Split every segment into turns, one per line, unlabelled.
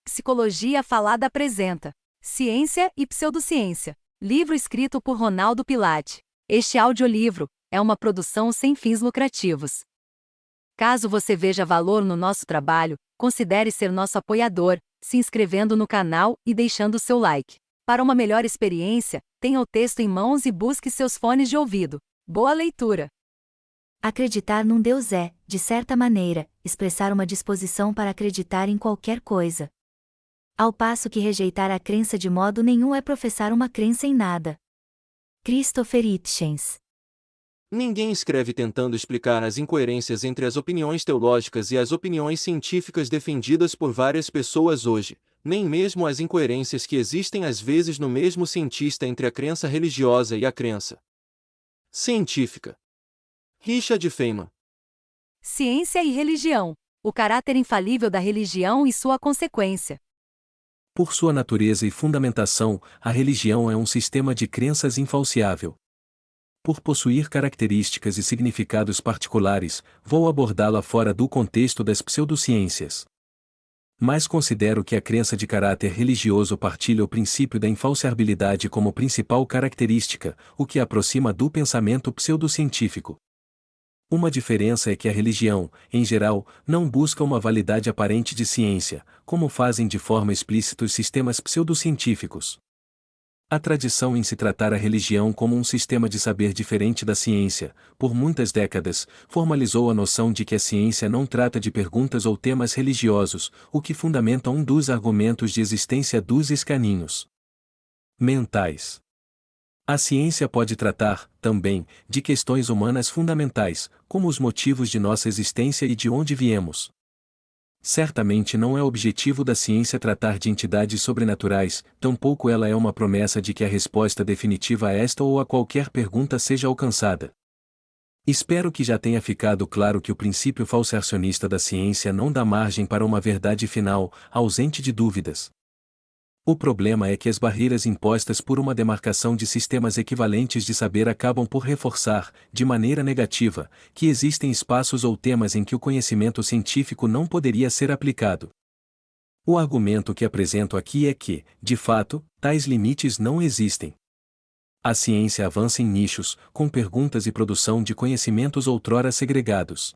Psicologia Falada apresenta Ciência e Pseudociência, livro escrito por Ronaldo Pilate. Este audiolivro é uma produção sem fins lucrativos. Caso você veja valor no nosso trabalho, considere ser nosso apoiador, se inscrevendo no canal e deixando seu like. Para uma melhor experiência, tenha o texto em mãos e busque seus fones de ouvido. Boa leitura!
Acreditar num Deus é, de certa maneira, expressar uma disposição para acreditar em qualquer coisa. Ao passo que rejeitar a crença de modo nenhum é professar uma crença em nada. Christopher Hitchens.
Ninguém escreve tentando explicar as incoerências entre as opiniões teológicas e as opiniões científicas defendidas por várias pessoas hoje, nem mesmo as incoerências que existem às vezes no mesmo cientista entre a crença religiosa e a crença científica. Richard Feynman.
Ciência e religião. O caráter infalível da religião e sua consequência.
Por sua natureza e fundamentação, a religião é um sistema de crenças infalciável. Por possuir características e significados particulares, vou abordá-la fora do contexto das pseudociências. Mas considero que a crença de caráter religioso partilha o princípio da infalciabilidade como principal característica, o que a aproxima do pensamento pseudocientífico. Uma diferença é que a religião, em geral, não busca uma validade aparente de ciência, como fazem de forma explícita os sistemas pseudocientíficos. A tradição em se tratar a religião como um sistema de saber diferente da ciência, por muitas décadas, formalizou a noção de que a ciência não trata de perguntas ou temas religiosos, o que fundamenta um dos argumentos de existência dos escaninhos mentais. A ciência pode tratar, também, de questões humanas fundamentais, como os motivos de nossa existência e de onde viemos. Certamente não é objetivo da ciência tratar de entidades sobrenaturais, tampouco ela é uma promessa de que a resposta definitiva a esta ou a qualquer pergunta seja alcançada. Espero que já tenha ficado claro que o princípio falsacionista da ciência não dá margem para uma verdade final, ausente de dúvidas. O problema é que as barreiras impostas por uma demarcação de sistemas equivalentes de saber acabam por reforçar, de maneira negativa, que existem espaços ou temas em que o conhecimento científico não poderia ser aplicado. O argumento que apresento aqui é que, de fato, tais limites não existem. A ciência avança em nichos, com perguntas e produção de conhecimentos outrora segregados.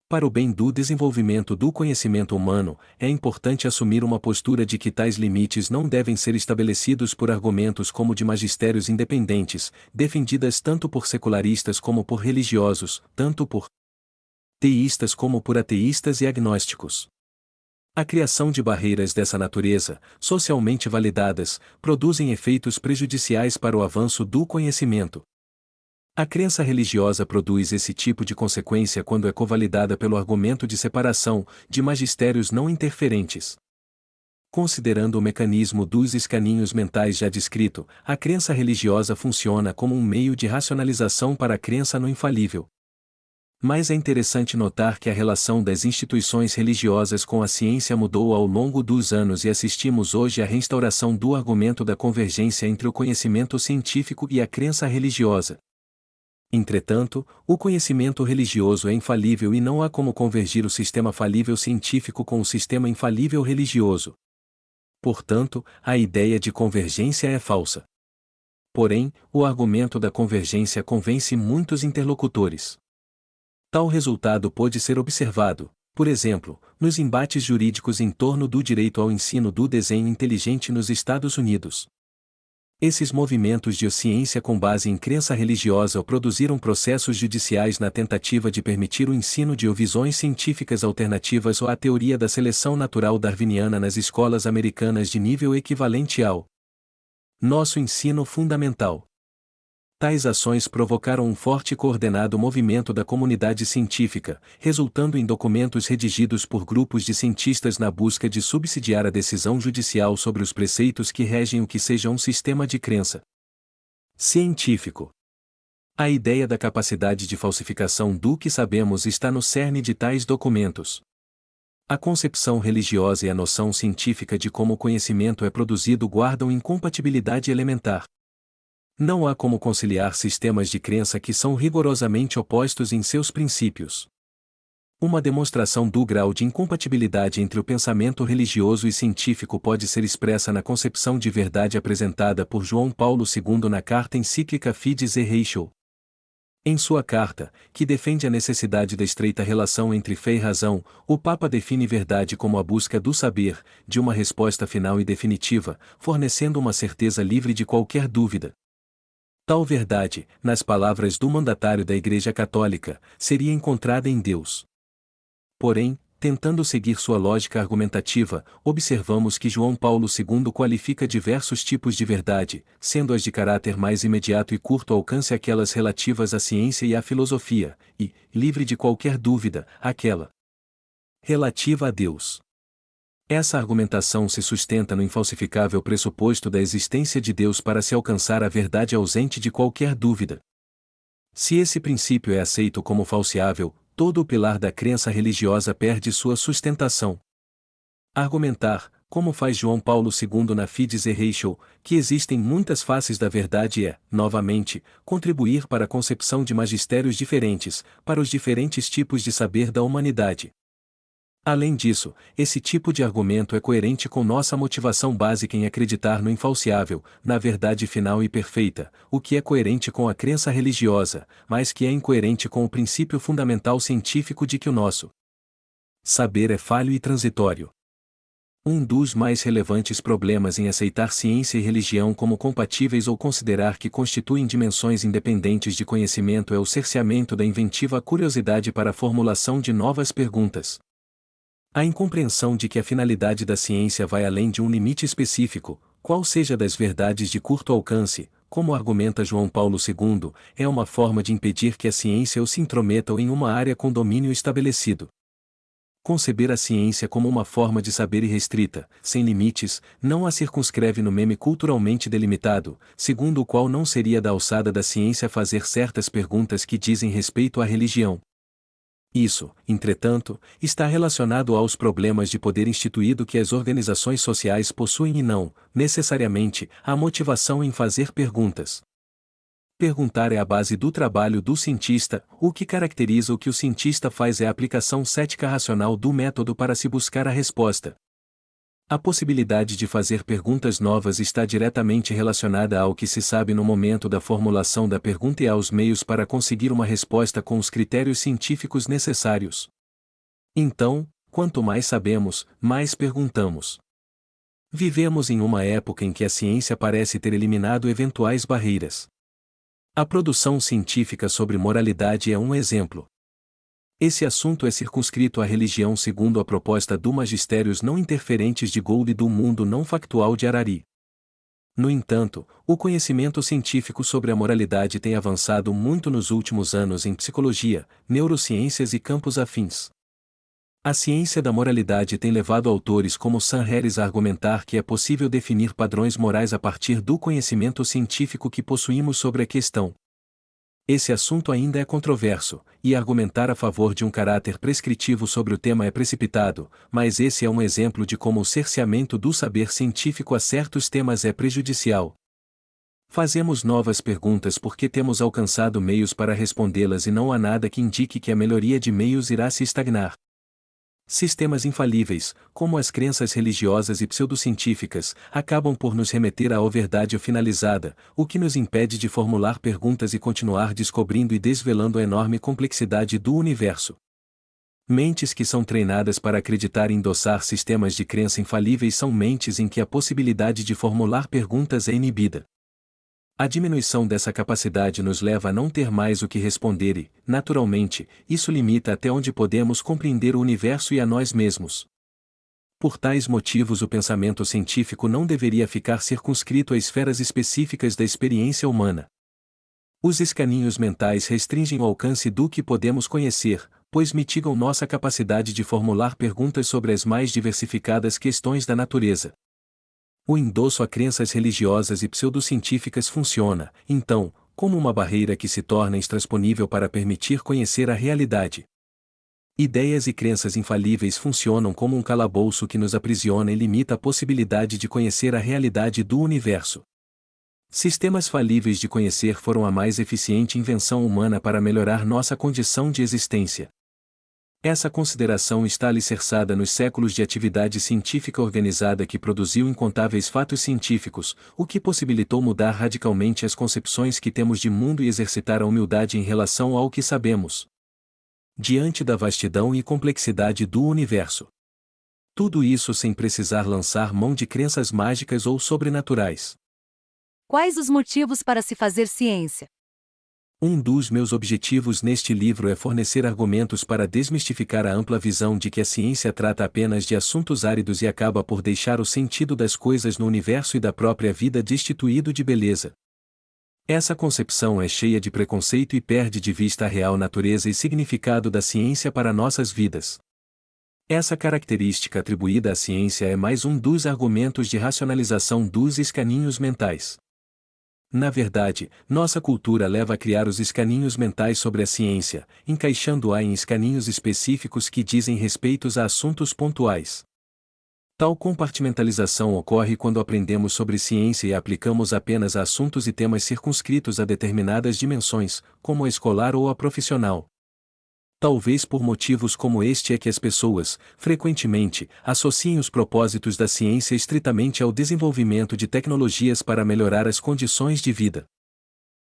Para o bem do desenvolvimento do conhecimento humano, é importante assumir uma postura de que tais limites não devem ser estabelecidos por argumentos como de magistérios independentes, defendidas tanto por secularistas como por religiosos, tanto por teístas como por ateístas e agnósticos. A criação de barreiras dessa natureza, socialmente validadas, produzem efeitos prejudiciais para o avanço do conhecimento. A crença religiosa produz esse tipo de consequência quando é covalidada pelo argumento de separação, de magistérios não interferentes. Considerando o mecanismo dos escaninhos mentais já descrito, a crença religiosa funciona como um meio de racionalização para a crença no infalível. Mas é interessante notar que a relação das instituições religiosas com a ciência mudou ao longo dos anos e assistimos hoje à restauração do argumento da convergência entre o conhecimento científico e a crença religiosa. Entretanto, o conhecimento religioso é infalível e não há como convergir o sistema falível científico com o sistema infalível religioso. Portanto, a ideia de convergência é falsa. Porém, o argumento da convergência convence muitos interlocutores. Tal resultado pode ser observado, por exemplo, nos embates jurídicos em torno do direito ao ensino do desenho inteligente nos Estados Unidos. Esses movimentos de ciência com base em crença religiosa produziram processos judiciais na tentativa de permitir o ensino de visões científicas alternativas ou a teoria da seleção natural darwiniana nas escolas americanas de nível equivalente ao nosso ensino fundamental. Tais ações provocaram um forte e coordenado movimento da comunidade científica, resultando em documentos redigidos por grupos de cientistas na busca de subsidiar a decisão judicial sobre os preceitos que regem o que seja um sistema de crença científico. A ideia da capacidade de falsificação do que sabemos está no cerne de tais documentos. A concepção religiosa e a noção científica de como o conhecimento é produzido guardam incompatibilidade elementar. Não há como conciliar sistemas de crença que são rigorosamente opostos em seus princípios. Uma demonstração do grau de incompatibilidade entre o pensamento religioso e científico pode ser expressa na concepção de verdade apresentada por João Paulo II na carta encíclica Fides et Ratio. Em sua carta, que defende a necessidade da estreita relação entre fé e razão, o Papa define verdade como a busca do saber, de uma resposta final e definitiva, fornecendo uma certeza livre de qualquer dúvida. Tal verdade, nas palavras do mandatário da Igreja Católica, seria encontrada em Deus. Porém, tentando seguir sua lógica argumentativa, observamos que João Paulo II qualifica diversos tipos de verdade, sendo as de caráter mais imediato e curto alcance aquelas relativas à ciência e à filosofia, e, livre de qualquer dúvida, aquela relativa a Deus. Essa argumentação se sustenta no infalsificável pressuposto da existência de Deus para se alcançar a verdade ausente de qualquer dúvida. Se esse princípio é aceito como falseável, todo o pilar da crença religiosa perde sua sustentação. Argumentar, como faz João Paulo II na Fides et Ratio, que existem muitas faces da verdade é, novamente, contribuir para a concepção de magistérios diferentes, para os diferentes tipos de saber da humanidade. Além disso, esse tipo de argumento é coerente com nossa motivação básica em acreditar no infalciável, na verdade final e perfeita, o que é coerente com a crença religiosa, mas que é incoerente com o princípio fundamental científico de que o nosso saber é falho e transitório. Um dos mais relevantes problemas em aceitar ciência e religião como compatíveis ou considerar que constituem dimensões independentes de conhecimento é o cerceamento da inventiva curiosidade para a formulação de novas perguntas. A incompreensão de que a finalidade da ciência vai além de um limite específico, qual seja das verdades de curto alcance, como argumenta João Paulo II, é uma forma de impedir que a ciência ou se intrometa em uma área com domínio estabelecido. Conceber a ciência como uma forma de saber irrestrita, sem limites, não a circunscreve no meme culturalmente delimitado, segundo o qual não seria da alçada da ciência fazer certas perguntas que dizem respeito à religião. Isso, entretanto, está relacionado aos problemas de poder instituído que as organizações sociais possuem e não, necessariamente, à motivação em fazer perguntas. Perguntar é a base do trabalho do cientista, o que caracteriza o que o cientista faz é a aplicação cética racional do método para se buscar a resposta. A possibilidade de fazer perguntas novas está diretamente relacionada ao que se sabe no momento da formulação da pergunta e aos meios para conseguir uma resposta com os critérios científicos necessários. Então, quanto mais sabemos, mais perguntamos. Vivemos em uma época em que a ciência parece ter eliminado eventuais barreiras. A produção científica sobre moralidade é um exemplo. Esse assunto é circunscrito à religião segundo a proposta do Magistérios Não Interferentes de Gould e do Mundo Não Factual de Harari. No entanto, o conhecimento científico sobre a moralidade tem avançado muito nos últimos anos em psicologia, neurociências e campos afins. A ciência da moralidade tem levado autores como Sam Harris a argumentar que é possível definir padrões morais a partir do conhecimento científico que possuímos sobre a questão. Esse assunto ainda é controverso, e argumentar a favor de um caráter prescritivo sobre o tema é precipitado, mas esse é um exemplo de como o cerceamento do saber científico a certos temas é prejudicial. Fazemos novas perguntas porque temos alcançado meios para respondê-las e não há nada que indique que a melhoria de meios irá se estagnar. Sistemas infalíveis, como as crenças religiosas e pseudocientíficas, acabam por nos remeter à verdade finalizada, o que nos impede de formular perguntas e continuar descobrindo e desvelando a enorme complexidade do universo. Mentes que são treinadas para acreditar e endossar sistemas de crença infalíveis são mentes em que a possibilidade de formular perguntas é inibida. A diminuição dessa capacidade nos leva a não ter mais o que responder e, naturalmente, isso limita até onde podemos compreender o universo e a nós mesmos. Por tais motivos, o pensamento científico não deveria ficar circunscrito a esferas específicas da experiência humana. Os escaninhos mentais restringem o alcance do que podemos conhecer, pois mitigam nossa capacidade de formular perguntas sobre as mais diversificadas questões da natureza. O endosso a crenças religiosas e pseudocientíficas funciona, então, como uma barreira que se torna intransponível para permitir conhecer a realidade. Ideias e crenças infalíveis funcionam como um calabouço que nos aprisiona e limita a possibilidade de conhecer a realidade do universo. Sistemas falíveis de conhecer foram a mais eficiente invenção humana para melhorar nossa condição de existência. Essa consideração está alicerçada nos séculos de atividade científica organizada que produziu incontáveis fatos científicos, o que possibilitou mudar radicalmente as concepções que temos de mundo e exercitar a humildade em relação ao que sabemos. Diante da vastidão e complexidade do universo. Tudo isso sem precisar lançar mão de crenças mágicas ou sobrenaturais.
Quais os motivos para se fazer ciência?
Um dos meus objetivos neste livro é fornecer argumentos para desmistificar a ampla visão de que a ciência trata apenas de assuntos áridos e acaba por deixar o sentido das coisas no universo e da própria vida destituído de beleza. Essa concepção é cheia de preconceito e perde de vista a real natureza e significado da ciência para nossas vidas. Essa característica atribuída à ciência é mais um dos argumentos de racionalização dos escaninhos mentais. Na verdade, nossa cultura leva a criar os escaninhos mentais sobre a ciência, encaixando-a em escaninhos específicos que dizem respeito a assuntos pontuais. Tal compartimentalização ocorre quando aprendemos sobre ciência e a aplicamos apenas a assuntos e temas circunscritos a determinadas dimensões, como a escolar ou a profissional. Talvez por motivos como este é que as pessoas, frequentemente, associem os propósitos da ciência estritamente ao desenvolvimento de tecnologias para melhorar as condições de vida.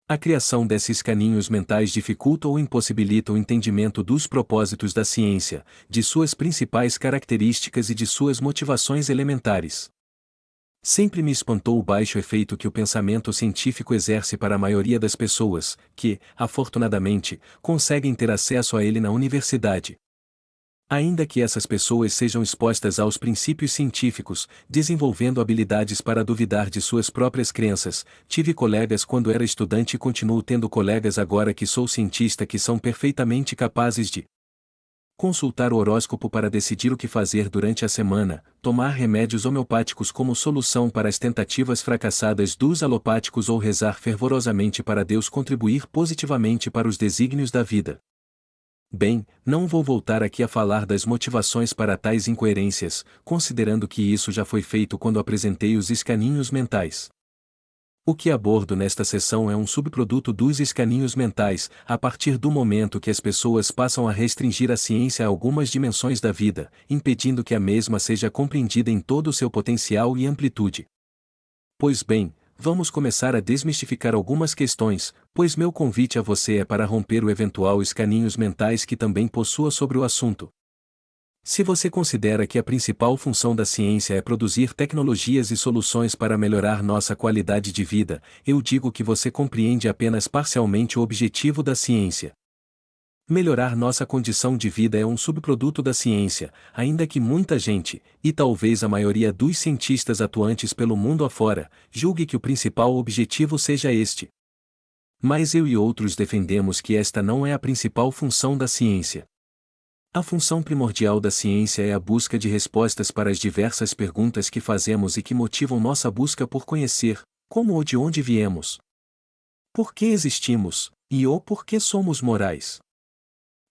A criação desses caminhos mentais dificulta ou impossibilita o entendimento dos propósitos da ciência, de suas principais características e de suas motivações elementares. Sempre me espantou o baixo efeito que o pensamento científico exerce para a maioria das pessoas, que, afortunadamente, conseguem ter acesso a ele na universidade. Ainda que essas pessoas sejam expostas aos princípios científicos, desenvolvendo habilidades para duvidar de suas próprias crenças, tive colegas quando era estudante e continuo tendo colegas agora que sou cientista que são perfeitamente capazes de consultar o horóscopo para decidir o que fazer durante a semana, tomar remédios homeopáticos como solução para as tentativas fracassadas dos alopáticos ou rezar fervorosamente para Deus contribuir positivamente para os desígnios da vida. Bem, não vou voltar aqui a falar das motivações para tais incoerências, considerando que isso já foi feito quando apresentei os escaninhos mentais. O que abordo nesta sessão é um subproduto dos escaninhos mentais, a partir do momento que as pessoas passam a restringir a ciência a algumas dimensões da vida, impedindo que a mesma seja compreendida em todo o seu potencial e amplitude. Pois bem, vamos começar a desmistificar algumas questões, pois meu convite a você é para romper o eventual escaninhos mentais que também possua sobre o assunto. Se você considera que a principal função da ciência é produzir tecnologias e soluções para melhorar nossa qualidade de vida, eu digo que você compreende apenas parcialmente o objetivo da ciência. Melhorar nossa condição de vida é um subproduto da ciência, ainda que muita gente, e talvez a maioria dos cientistas atuantes pelo mundo afora, julgue que o principal objetivo seja este. Mas eu e outros defendemos que esta não é a principal função da ciência. A função primordial da ciência é a busca de respostas para as diversas perguntas que fazemos e que motivam nossa busca por conhecer, como ou de onde viemos. Por que existimos, e ou por que somos morais?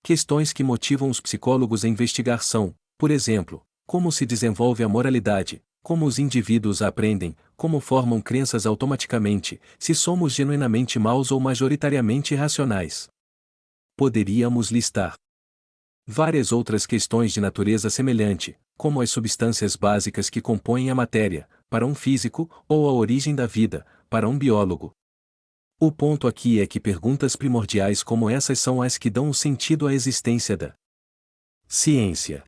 Questões que motivam os psicólogos a investigar são, por exemplo, como se desenvolve a moralidade, como os indivíduos a aprendem, como formam crenças automaticamente, se somos genuinamente maus ou majoritariamente irracionais. Poderíamos listar várias outras questões de natureza semelhante, como as substâncias básicas que compõem a matéria, para um físico, ou a origem da vida, para um biólogo. O ponto aqui é que perguntas primordiais como essas são as que dão o sentido à existência da ciência.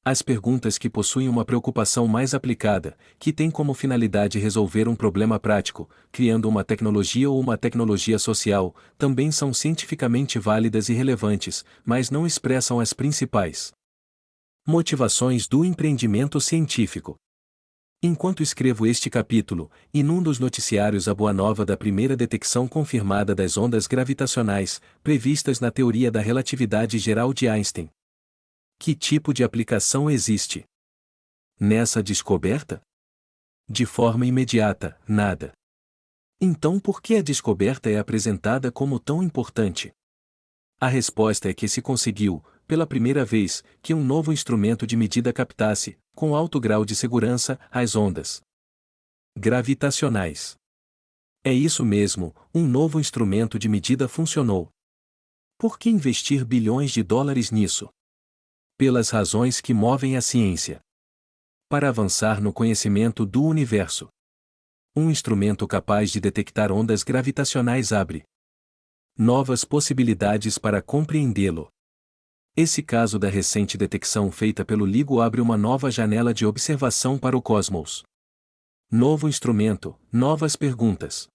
As perguntas que possuem uma preocupação mais aplicada, que tem como finalidade resolver um problema prático, criando uma tecnologia ou uma tecnologia social, também são cientificamente válidas e relevantes, mas não expressam as principais motivações do empreendimento científico. Enquanto escrevo este capítulo, inunda os noticiários a boa nova da primeira detecção confirmada das ondas gravitacionais, previstas na teoria da relatividade geral de Einstein. Que tipo de aplicação existe nessa descoberta? De forma imediata, nada. Então por que a descoberta é apresentada como tão importante? A resposta é que se conseguiu, pela primeira vez, que um novo instrumento de medida captasse, com alto grau de segurança, as ondas gravitacionais. É isso mesmo, um novo instrumento de medida funcionou. Por que investir bilhões de dólares nisso? Pelas razões que movem a ciência. Para avançar no conhecimento do universo. Um instrumento capaz de detectar ondas gravitacionais abre novas possibilidades para compreendê-lo. Esse caso da recente detecção feita pelo LIGO abre uma nova janela de observação para o cosmos. Novo instrumento, novas perguntas.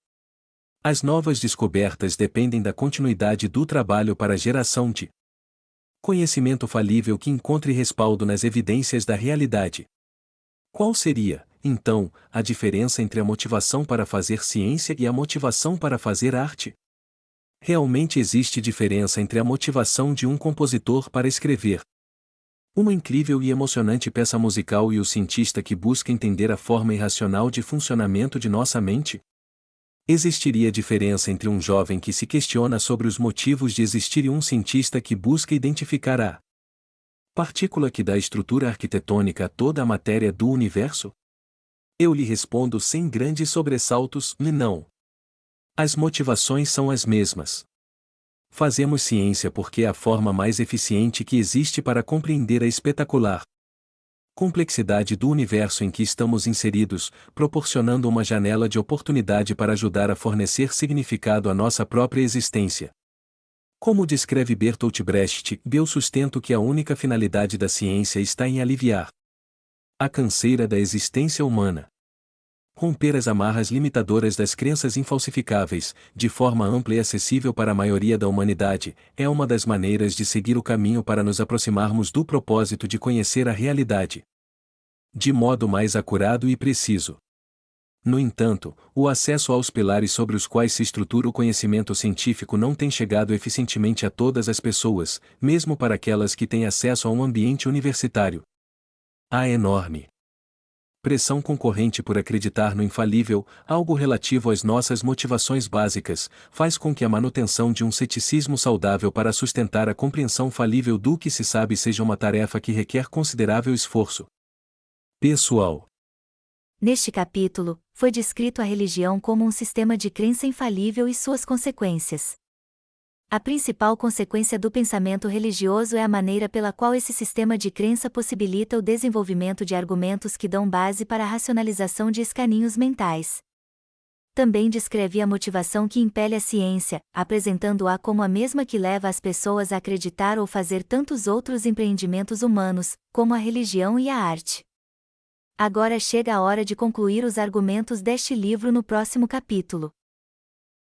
As novas descobertas dependem da continuidade do trabalho para a geração de conhecimento falível que encontre respaldo nas evidências da realidade. Qual seria, então, a diferença entre a motivação para fazer ciência e a motivação para fazer arte? Realmente existe diferença entre a motivação de um compositor para escrever uma incrível e emocionante peça musical e o cientista que busca entender a forma irracional de funcionamento de nossa mente? Existiria diferença entre um jovem que se questiona sobre os motivos de existir e um cientista que busca identificar a partícula que dá estrutura arquitetônica a toda a matéria do universo? Eu lhe respondo sem grandes sobressaltos: não. As motivações são as mesmas. Fazemos ciência porque é a forma mais eficiente que existe para compreender a espetacular complexidade do universo em que estamos inseridos, proporcionando uma janela de oportunidade para ajudar a fornecer significado à nossa própria existência. Como descreve Bertolt Brecht, eu sustento que a única finalidade da ciência está em aliviar a canseira da existência humana. Romper as amarras limitadoras das crenças infalsificáveis, de forma ampla e acessível para a maioria da humanidade, é uma das maneiras de seguir o caminho para nos aproximarmos do propósito de conhecer a realidade de modo mais acurado e preciso. No entanto, o acesso aos pilares sobre os quais se estrutura o conhecimento científico não tem chegado eficientemente a todas as pessoas, mesmo para aquelas que têm acesso a um ambiente universitário. Há enorme pressão concorrente por acreditar no infalível, algo relativo às nossas motivações básicas, faz com que a manutenção de um ceticismo saudável para sustentar a compreensão falível do que se sabe seja uma tarefa que requer considerável esforço pessoal.
Neste capítulo, foi descrito a religião como um sistema de crença infalível e suas consequências. A principal consequência do pensamento religioso é a maneira pela qual esse sistema de crença possibilita o desenvolvimento de argumentos que dão base para a racionalização de escaninhos mentais. Também descreve a motivação que impele a ciência, apresentando-a como a mesma que leva as pessoas a acreditar ou fazer tantos outros empreendimentos humanos, como a religião e a arte. Agora chega a hora de concluir os argumentos deste livro no próximo capítulo.